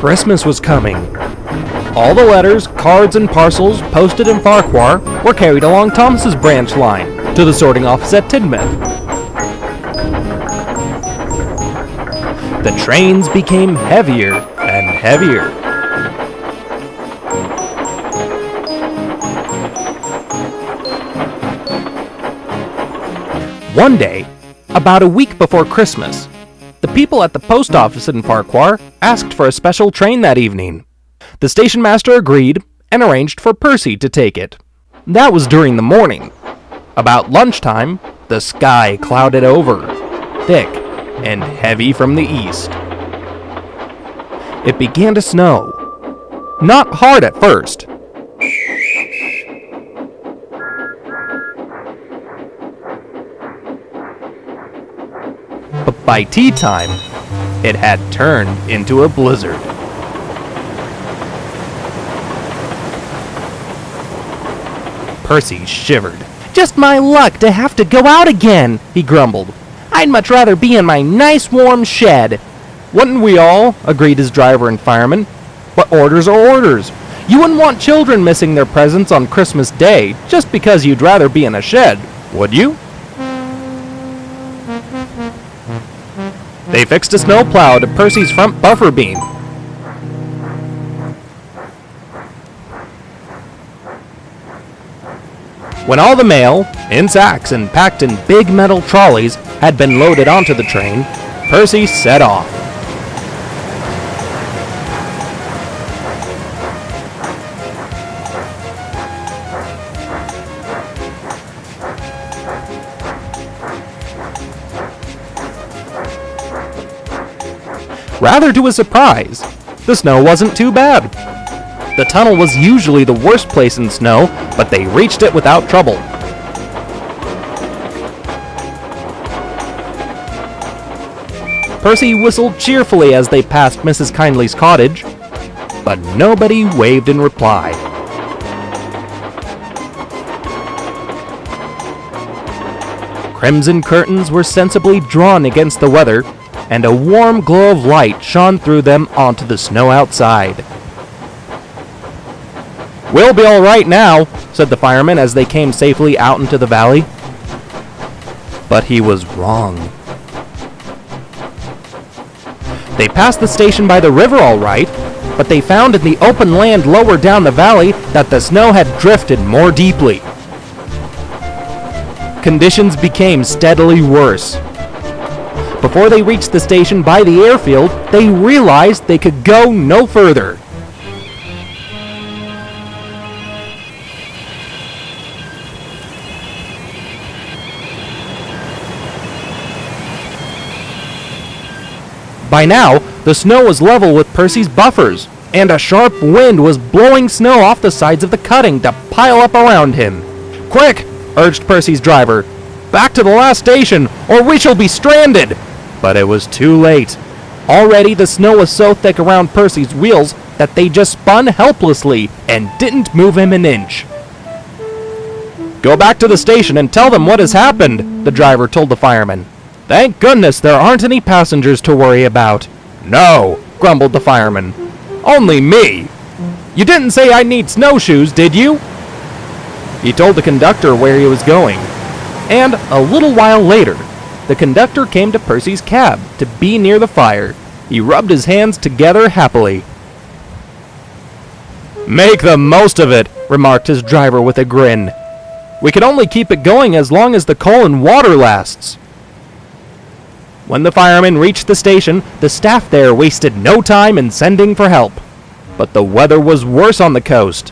Christmas was coming. All the letters, cards, and parcels posted in Farquhar were carried along Thomas's branch line to the sorting office at Tidmouth. The trains became heavier and heavier. One day, about a week before Christmas, the people at the post office in Farquhar asked for a special train that evening. The station master agreed and arranged for Percy to take it. That was during the morning. About lunchtime, the sky clouded over, thick and heavy from the east. It began to snow. Not hard at first. But by tea time, it had turned into a blizzard. Percy shivered. "Just my luck to have to go out again," he grumbled. "I'd much rather be in my nice warm shed." "Wouldn't we all?" agreed his driver and fireman. "But orders are orders. You wouldn't want children missing their presents on Christmas Day just because you'd rather be in a shed, would you?" They fixed a snowplow to Percy's front buffer beam. When all the mail, in sacks and packed in big metal trolleys, had been loaded onto the train, Percy set off. Rather to his surprise, the snow wasn't too bad. The tunnel was usually the worst place in snow, but they reached it without trouble. Percy whistled cheerfully as they passed Mrs. Kyndley's cottage, but nobody waved in reply. Crimson curtains were sensibly drawn against the weather, and a warm glow of light shone through them onto the snow outside. "We'll be all right now," said the fireman as they came safely out into the valley. But he was wrong. They passed the station by the river all right, but they found in the open land lower down the valley that the snow had drifted more deeply. Conditions became steadily worse. Before they reached the station by the airfield, they realized they could go no further. By now, the snow was level with Percy's buffers, and a sharp wind was blowing snow off the sides of the cutting to pile up around him. "Quick!" urged Percy's driver. "Back to the last station, or we shall be stranded!" But it was too late. Already the snow was so thick around Percy's wheels that they just spun helplessly and didn't move him an inch. "Go back to the station and tell them what has happened," the driver told the fireman. "Thank goodness there aren't any passengers to worry about." "No," grumbled the fireman. "Only me. You didn't say I need snowshoes, did you?" He told the conductor where he was going. And a little while later, the conductor came to Percy's cab to be near the fire. He rubbed his hands together happily. "Make the most of it," remarked his driver with a grin. "We can only keep it going as long as the coal and water lasts." When the firemen reached the station, the staff there wasted no time in sending for help. But the weather was worse on the coast,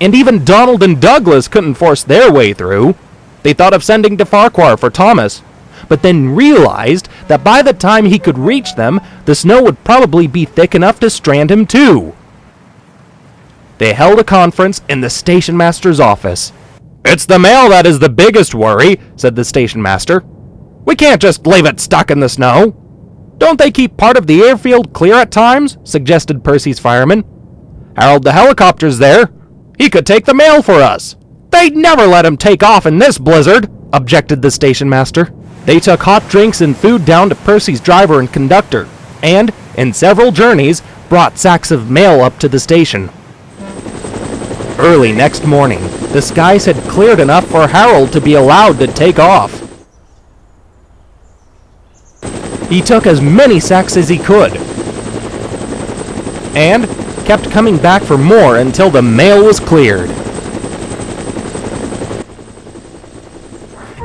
and even Donald and Douglas couldn't force their way through. They thought of sending to Farquhar for Thomas, but then realized that by the time he could reach them, the snow would probably be thick enough to strand him too. They held a conference in the station master's office. "It's the mail that is the biggest worry," said the station master. "We can't just leave it stuck in the snow." "Don't they keep part of the airfield clear at times?" suggested Percy's fireman. "Harold the helicopter's there. He could take the mail for us." "They'd never let him take off in this blizzard," objected the station master. They took hot drinks and food down to Percy's driver and conductor, and, in several journeys, brought sacks of mail up to the station. Early next morning, the skies had cleared enough for Harold to be allowed to take off. He took as many sacks as he could, and kept coming back for more until the mail was cleared.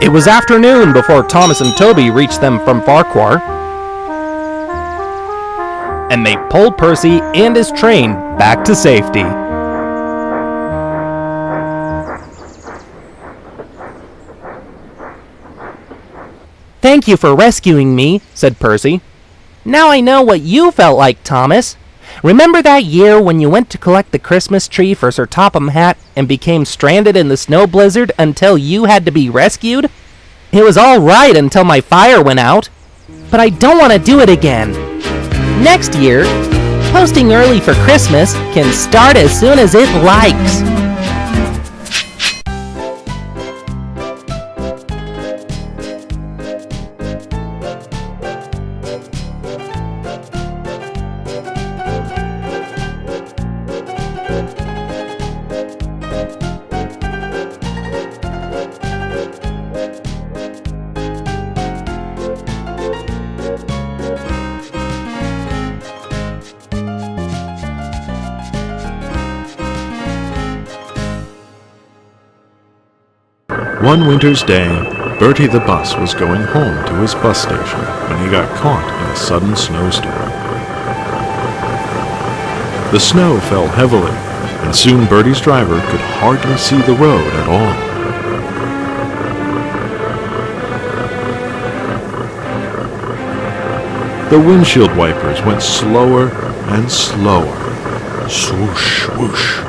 It was afternoon before Thomas and Toby reached them from Farquhar, and they pulled Percy and his train back to safety. "Thank you for rescuing me," said Percy. "Now I know what you felt like, Thomas. Remember that year when you went to collect the Christmas tree for Sir Topham Hatt and became stranded in the snow blizzard until you had to be rescued? It was all right until my fire went out, but I don't want to do it again. Next year, posting early for Christmas can start as soon as it likes." One winter's day, Bertie the bus was going home to his bus station when he got caught in a sudden snowstorm. The snow fell heavily, and soon Bertie's driver could hardly see the road at all. The windshield wipers went slower and slower. Swoosh, swoosh,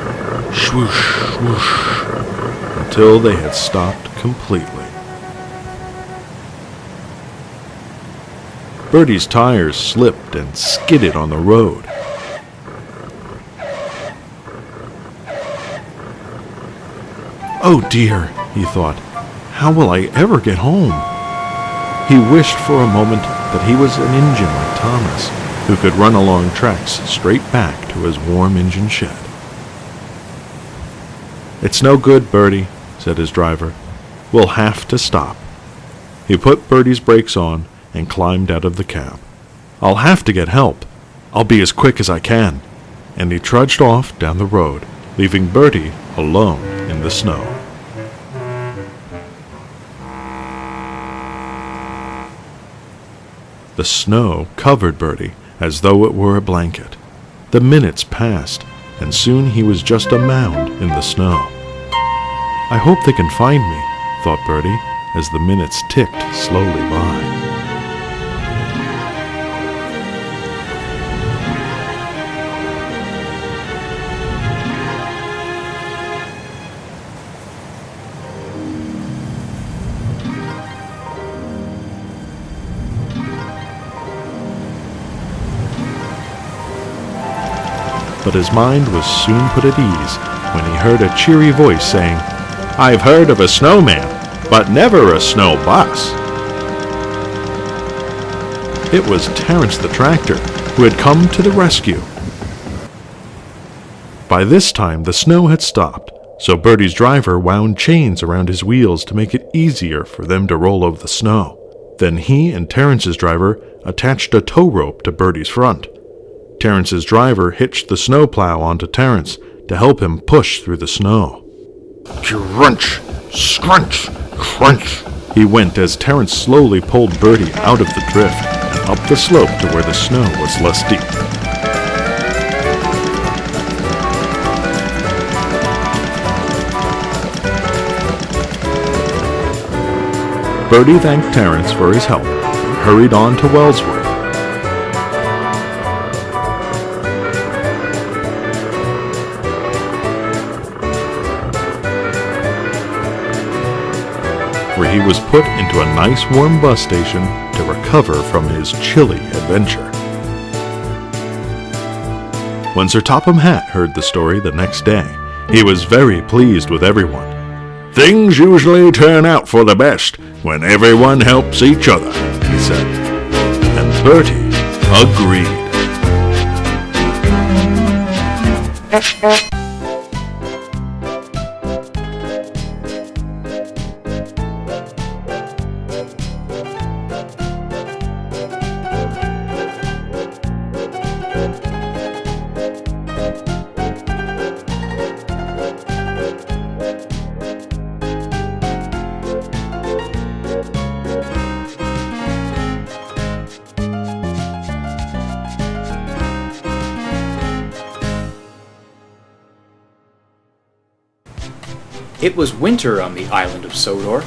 swoosh, swoosh, until they had stopped completely. Bertie's tires slipped and skidded on the road. "Oh dear," he thought, "how will I ever get home?" He wished for a moment that he was an engine like Thomas, who could run along tracks straight back to his warm engine shed. "It's no good, Bertie," said his driver. "We'll have to stop." He put Bertie's brakes on and climbed out of the cab. "I'll have to get help. I'll be as quick as I can." And he trudged off down the road, leaving Bertie alone in the snow. The snow covered Bertie as though it were a blanket. The minutes passed, and soon he was just a mound in the snow. "I hope they can find me," thought Bertie, as the minutes ticked slowly by. But his mind was soon put at ease when he heard a cheery voice saying, "I've heard of a snowman, but never a snow bus." It was Terence the tractor, who had come to the rescue. By this time the snow had stopped, so Bertie's driver wound chains around his wheels to make it easier for them to roll over the snow. Then he and Terence's driver attached a tow rope to Bertie's front. Terence's driver hitched the snowplow onto Terence to help him push through the snow. Crunch, scrunch, crunch, he went as Terence slowly pulled Bertie out of the drift and up the slope to where the snow was less deep. Bertie thanked Terence for his help and hurried on to Wellsworth. Where he was put into a nice warm bus station to recover from his chilly adventure. When Sir Topham Hatt heard the story the next day, he was very pleased with everyone. "Things usually turn out for the best when everyone helps each other," he said. And Bertie agreed. It was winter on the island of Sodor.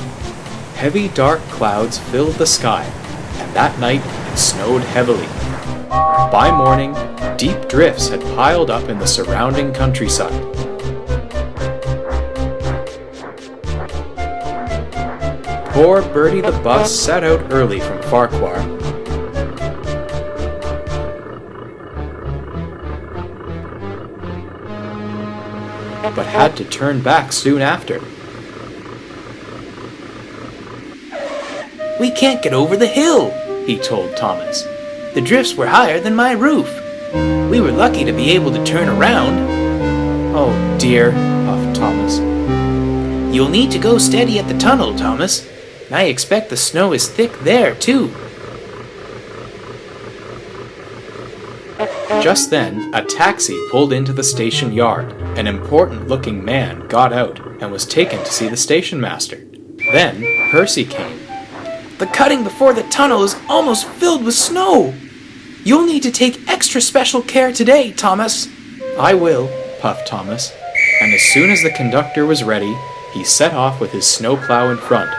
Heavy dark clouds filled the sky, and that night it snowed heavily. By morning, deep drifts had piled up in the surrounding countryside. Poor Bertie the Bus set out early from Farquhar. But had to turn back soon after. "We can't get over the hill," he told Thomas. "The drifts were higher than my roof. We were lucky to be able to turn around." "Oh dear," puffed Thomas. "You'll need to go steady at the tunnel, Thomas. I expect the snow is thick there, too." Just then, a taxi pulled into the station yard. An important-looking man got out and was taken to see the station master. Then, Percy came. "The cutting before the tunnel is almost filled with snow. You'll need to take extra special care today, Thomas." "I will," puffed Thomas, and as soon as the conductor was ready, he set off with his snowplow in front.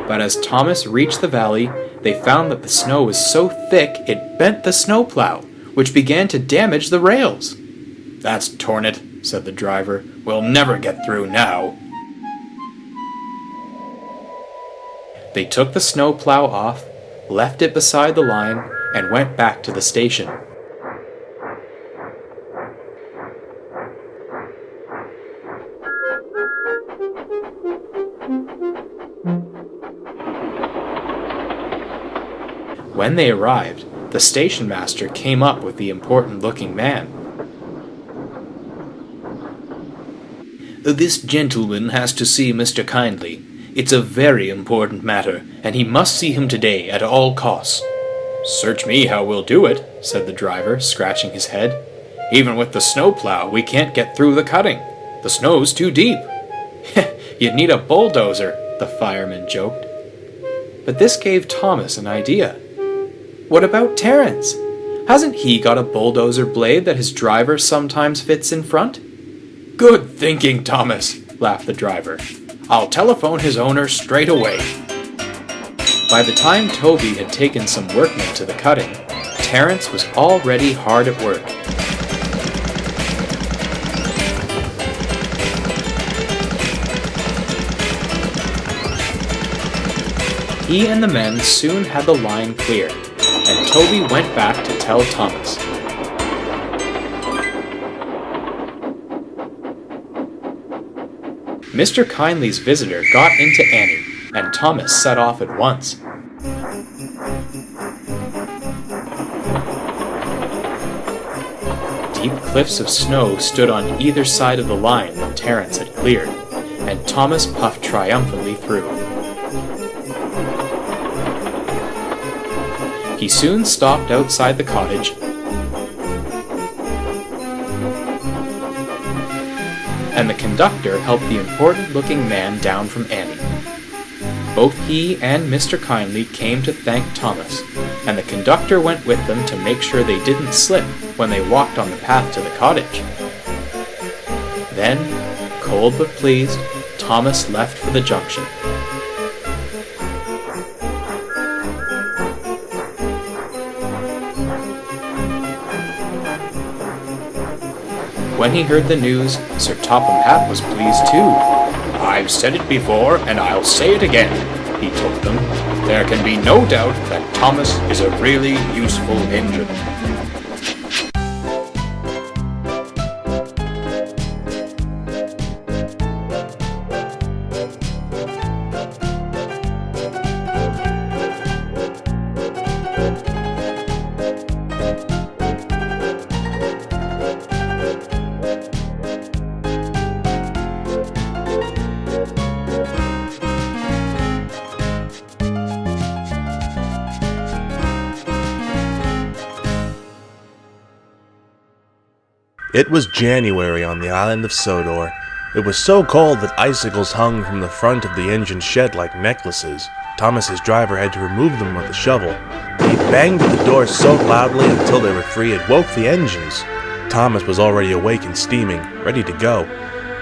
But as Thomas reached the valley, they found that the snow was so thick it bent the snowplow, which began to damage the rails. "That's torn it," said the driver. "We'll never get through now." They took the snowplow off, left it beside the line, and went back to the station. When they arrived, the station master came up with the important-looking man. "This gentleman has to see Mr. Kyndley. It's a very important matter, and he must see him today at all costs." "Search me how we'll do it," said the driver, scratching his head. "Even with the snowplow, we can't get through the cutting. The snow's too deep." "You'd need a bulldozer," the fireman joked. But this gave Thomas an idea. "What about Terence? Hasn't he got a bulldozer blade that his driver sometimes fits in front?" "Good thinking, Thomas," laughed the driver. "I'll telephone his owner straight away." By the time Toby had taken some workmen to the cutting, Terence was already hard at work. He and the men soon had the line clear, and Toby went back to tell Thomas. Mr. Kyndley's visitor got into Annie, and Thomas set off at once. Deep cliffs of snow stood on either side of the line that Terence had cleared, and Thomas puffed triumphantly through. He soon stopped outside the cottage, and the conductor helped the important-looking man down from Annie. Both he and Mr. Kyndley came to thank Thomas, and the conductor went with them to make sure they didn't slip when they walked on the path to the cottage. Then, cold but pleased, Thomas left for the junction. When he heard the news, Sir Topham Hatt was pleased too. "I've said it before, and I'll say it again," he told them. "There can be no doubt that Thomas is a really useful engine." It was January on the island of Sodor. It was so cold that icicles hung from the front of the engine shed like necklaces. Thomas's driver had to remove them with a shovel. He banged at the doors so loudly until they were free it woke the engines. Thomas was already awake and steaming, ready to go.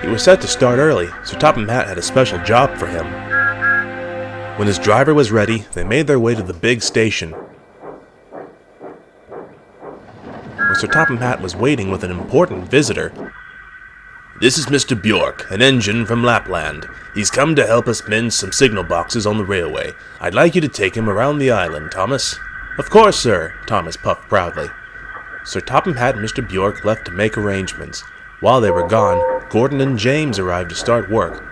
He was set to start early, so Topham Hatt had a special job for him. When his driver was ready, they made their way to the big station. Sir Topham Hatt was waiting with an important visitor. "This is Mr. Bjork, an engine from Lapland. He's come to help us mend some signal boxes on the railway. I'd like you to take him around the island, Thomas." "Of course, sir," Thomas puffed proudly. Sir Topham Hatt and Mr. Bjork left to make arrangements. While they were gone, Gordon and James arrived to start work.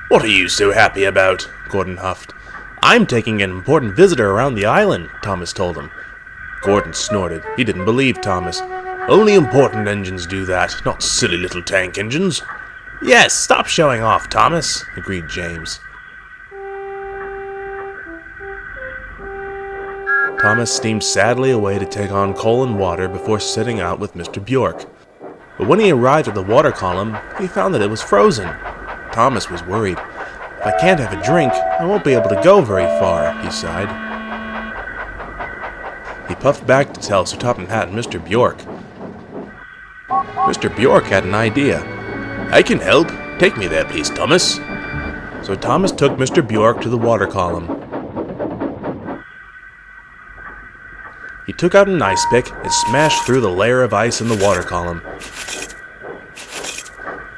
"What are you so happy about?" Gordon huffed. "I'm taking an important visitor around the island," Thomas told him. Gordon snorted. He didn't believe Thomas. "Only important engines do that, not silly little tank engines." "Yes, stop showing off, Thomas," agreed James. Thomas steamed sadly away to take on coal and water before setting out with Mr. Bjork. But when he arrived at the water column, he found that it was frozen. Thomas was worried. "If I can't have a drink, I won't be able to go very far," he sighed. He puffed back to tell Sir Topham Hatt and Mr. Bjork. Mr. Bjork had an idea. "I can help. Take me there, please, Thomas." So Thomas took Mr. Bjork to the water column. He took out an ice pick and smashed through the layer of ice in the water column.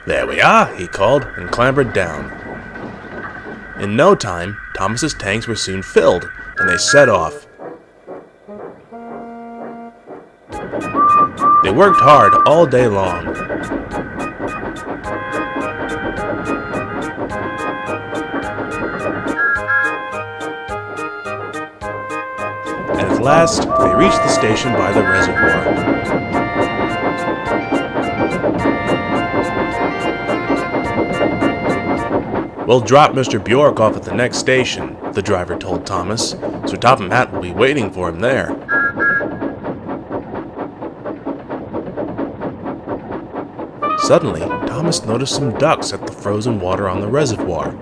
"There we are," he called, and clambered down. In no time, Thomas's tanks were soon filled, and they set off. They worked hard all day long. And at last, they reached the station by the reservoir. "We'll drop Mr. Bjork off at the next station," the driver told Thomas. "Sir Topham Hatt will be waiting for him there." Suddenly, Thomas noticed some ducks at the frozen water on the reservoir.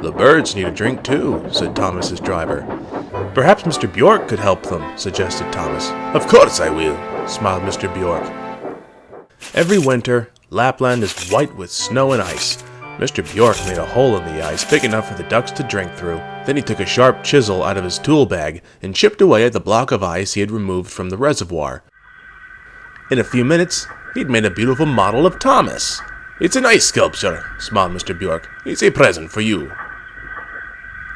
"The birds need a drink too," said Thomas's driver. "Perhaps Mr. Bjork could help them," suggested Thomas. "Of course I will," smiled Mr. Bjork. Every winter, Lapland is white with snow and ice. Mr. Bjork made a hole in the ice big enough for the ducks to drink through. Then he took a sharp chisel out of his tool bag and chipped away at the block of ice he had removed from the reservoir. In a few minutes, he'd made a beautiful model of Thomas. "It's an ice sculpture," smiled Mr. Bjork. "It's a present for you."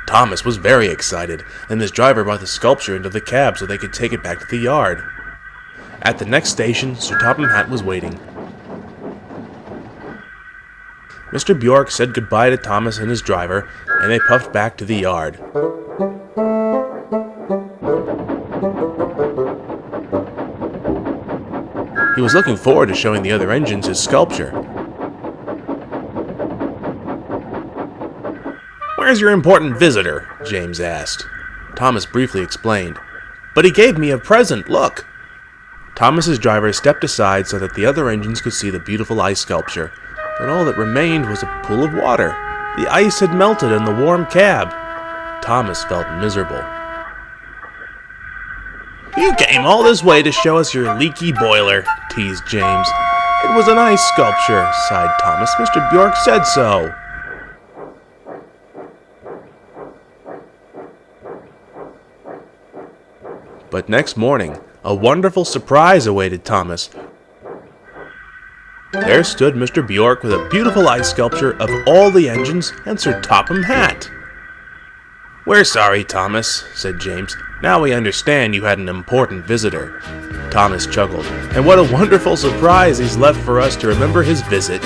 Thomas was very excited, and his driver brought the sculpture into the cab so they could take it back to the yard. At the next station, Sir Topham Hatt was waiting. Mr. Bjork said goodbye to Thomas and his driver, and they puffed back to the yard. He was looking forward to showing the other engines his sculpture. "Where's your important visitor?" James asked. Thomas briefly explained. "But he gave me a present, look!" Thomas's driver stepped aside so that the other engines could see the beautiful ice sculpture. But all that remained was a pool of water. The ice had melted in the warm cab. Thomas felt miserable. "You came all this way to show us your leaky boiler," teased James. "It was an ice sculpture," sighed Thomas. "Mr. Bjork said so." But next morning, a wonderful surprise awaited Thomas. There stood Mr. Bjork with a beautiful ice sculpture of all the engines and Sir Topham Hatt. "We're sorry, Thomas," said James. Now we understand you had an important visitor." Thomas chuckled. "And what a wonderful surprise he's left for us to remember his visit."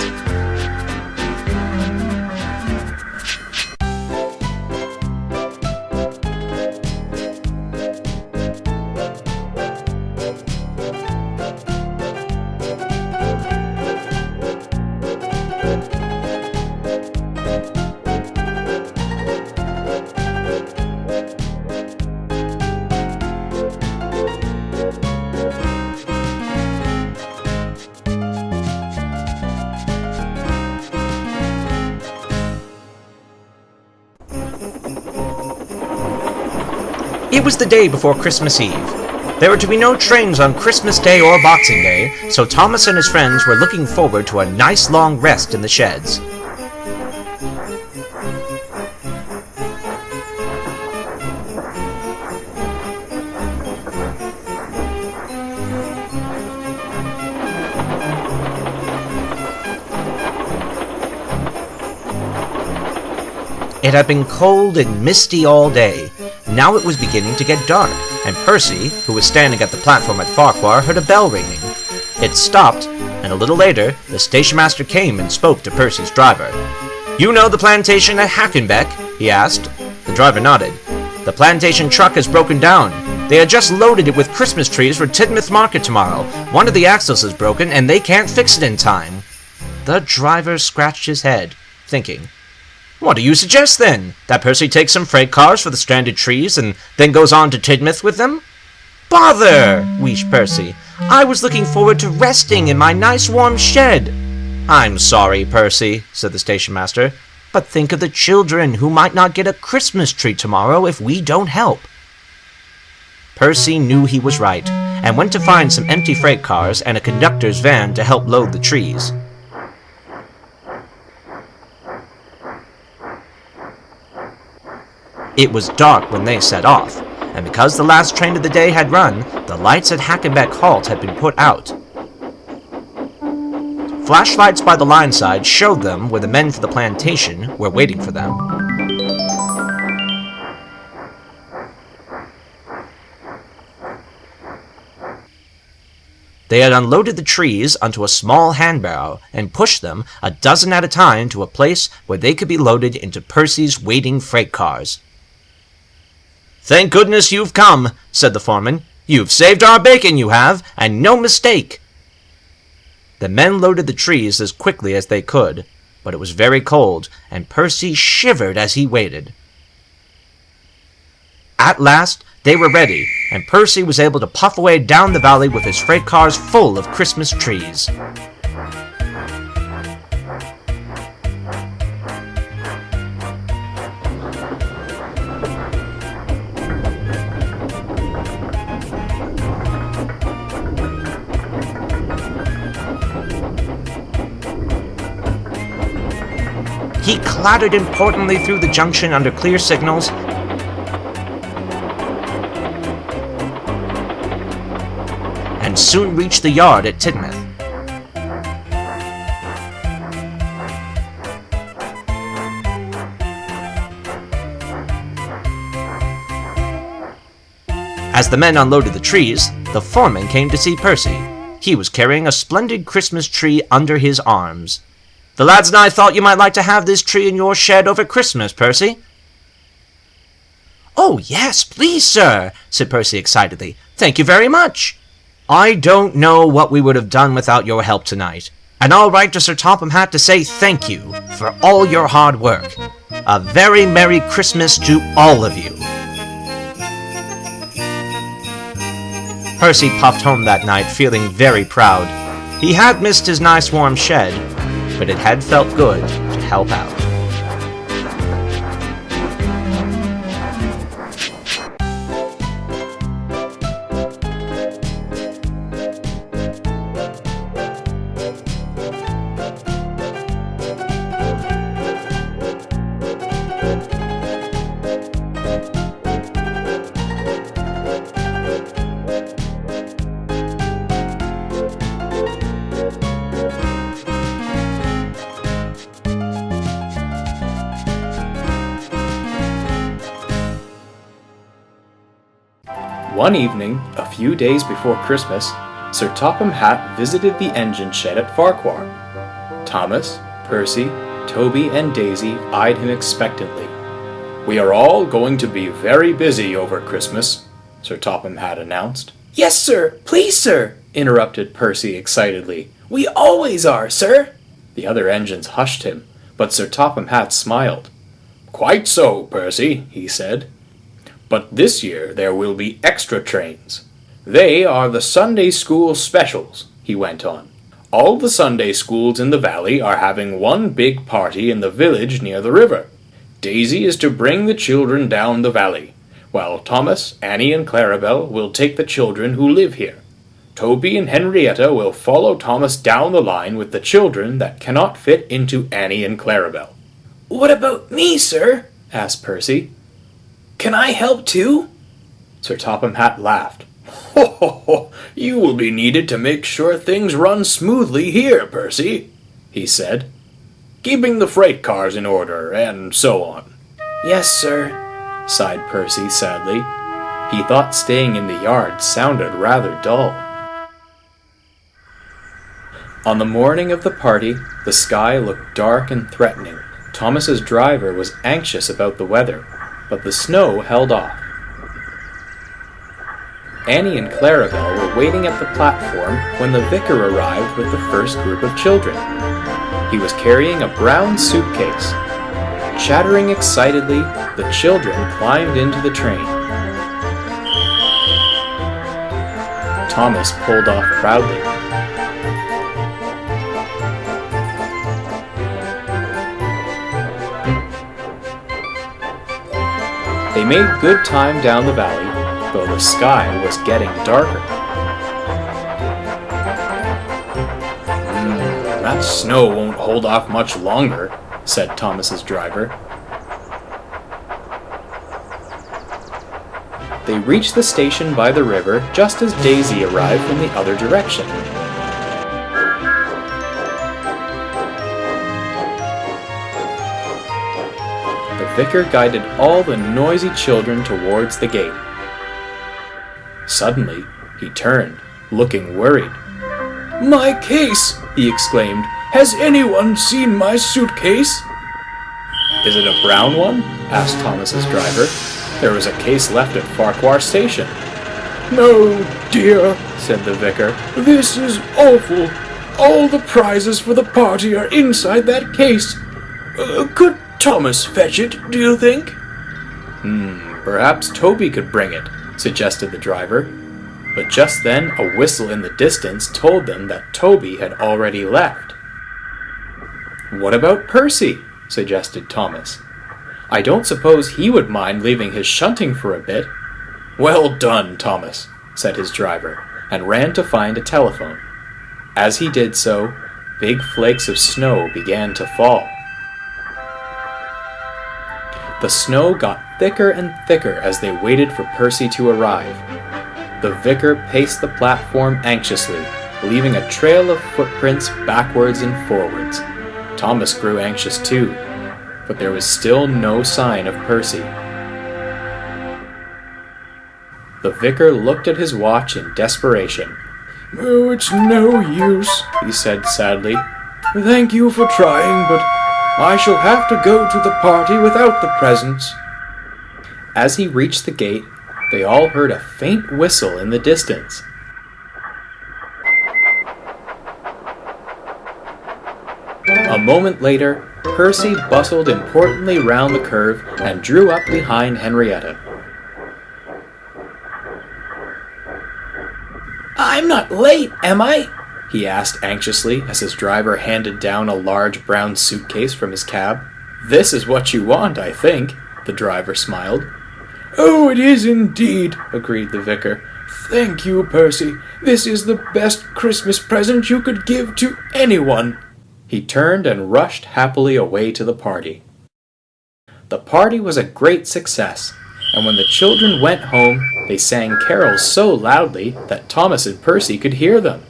It was the day before Christmas Eve. There were to be no trains on Christmas Day or Boxing Day, so Thomas and his friends were looking forward to a nice long rest in the sheds. It had been cold and misty all day. Now it was beginning to get dark, and Percy, who was standing at the platform at Farquhar, heard a bell ringing. It stopped, and a little later, the station master came and spoke to Percy's driver. "You know the plantation at Hackenbeck?" he asked. The driver nodded. "The plantation truck has broken down. They had just loaded it with Christmas trees for Tidmouth market tomorrow. One of the axles is broken, and they can't fix it in time." The driver scratched his head, thinking, "What do you suggest, then? That Percy takes some freight cars for the stranded trees and then goes on to Tidmouth with them?" "Bother!" wheezed Percy. "I was looking forward to resting in my nice warm shed." "I'm sorry, Percy," said the station master, "but think of the children who might not get a Christmas tree tomorrow if we don't help." Percy knew he was right, and went to find some empty freight cars and a conductor's van to help load the trees. It was dark when they set off, and because the last train of the day had run, the lights at Hackenbeck Halt had been put out. Flashlights by the line side showed them where the men for the plantation were waiting for them. They had unloaded the trees onto a small hand barrow and pushed them, a dozen at a time, to a place where they could be loaded into Percy's waiting freight cars. "Thank goodness you've come," said the foreman. "You've saved our bacon, you have, and no mistake." The men loaded the trees as quickly as they could, but it was very cold, and Percy shivered as he waited. At last, they were ready, and Percy was able to puff away down the valley with his freight cars full of Christmas trees. He clattered importantly through the junction under clear signals, and soon reached the yard at Tidmouth. As the men unloaded the trees, the foreman came to see Percy. He was carrying a splendid Christmas tree under his arms. "The lads and I thought you might like to have this tree in your shed over Christmas, Percy." "Oh, yes, please, sir," said Percy excitedly. "Thank you very much." "I don't know what we would have done without your help tonight, and I'll write to Sir Topham Hatt to say thank you for all your hard work. A very Merry Christmas to all of you." Percy puffed home that night feeling very proud. He had missed his nice warm shed, but it had felt good to help out. One evening, a few days before Christmas, Sir Topham Hatt visited the engine shed at Farquhar. Thomas, Percy, Toby, and Daisy eyed him expectantly. "We are all going to be very busy over Christmas," Sir Topham Hatt announced. Yes, sir. Please, sir, interrupted Percy excitedly. We always are, sir. The other engines hushed him, but Sir Topham Hatt smiled. "Quite so, Percy," he said. "But this year there will be extra trains. They are the Sunday school specials," he went on. "All the Sunday schools in the valley are having one big party in the village near the river. Daisy is to bring the children down the valley, while Thomas, Annie, and Clarabel will take the children who live here. Toby and Henrietta will follow Thomas down the line with the children that cannot fit into Annie and Clarabel." What about me, sir? asked Percy. Can I help too? Sir Topham Hatt laughed. "Ho, ho, ho! You will be needed to make sure things run smoothly here, Percy," he said. "Keeping the freight cars in order, and so on." Yes, sir, sighed Percy sadly. He thought staying in the yard sounded rather dull. On the morning of the party, the sky looked dark and threatening. Thomas's driver was anxious about the weather, but the snow held off. Annie and Clarabel were waiting at the platform when the vicar arrived with the first group of children. He was carrying a brown suitcase. Chattering excitedly, the children climbed into the train. Thomas pulled off proudly. They made good time down the valley, though the sky was getting darker. That snow won't hold off much longer," said Thomas's driver. They reached the station by the river just as Daisy arrived from the other direction. The vicar guided all the noisy children towards the gate. Suddenly, he turned, looking worried. My case, he exclaimed. Has anyone seen my suitcase? "Is it a brown one?" asked Thomas's driver. "There was a case left at Farquhar Station." "No, dear," said the vicar. "This is awful. All the prizes for the party are inside that case. Could Thomas fetch it, do you think?" Perhaps Toby could bring it," suggested the driver. But just then a whistle in the distance told them that Toby had already left. "What about Percy?" suggested Thomas. "I don't suppose he would mind leaving his shunting for a bit." "Well done, Thomas," said his driver, and ran to find a telephone. As he did so, big flakes of snow began to fall. The snow got thicker and thicker as they waited for Percy to arrive. The vicar paced the platform anxiously, leaving a trail of footprints backwards and forwards. Thomas grew anxious too, but there was still no sign of Percy. The vicar looked at his watch in desperation. "Oh, it's no use," he said sadly. "Thank you for trying, but I shall have to go to the party without the presents." As he reached the gate, they all heard a faint whistle in the distance. A moment later, Percy bustled importantly round the curve and drew up behind Henrietta. "I'm not late, am I?" he asked anxiously as his driver handed down a large brown suitcase from his cab. "This is what you want, I think," the driver smiled. "Oh, it is indeed," agreed the vicar. "Thank you, Percy. This is the best Christmas present you could give to anyone." He turned and rushed happily away to the party. The party was a great success, and when the children went home, they sang carols so loudly that Thomas and Percy could hear them.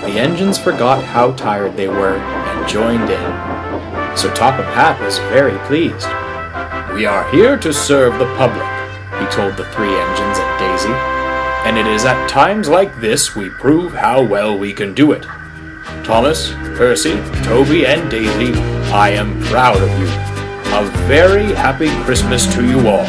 The engines forgot how tired they were and joined in. Sir Topham Hatt was very pleased. We are here to serve the public, he told the 3 engines and Daisy. And it is at times like this we prove how well we can do it. Thomas, Percy, Toby, and Daisy, I am proud of you. A very happy Christmas to you all.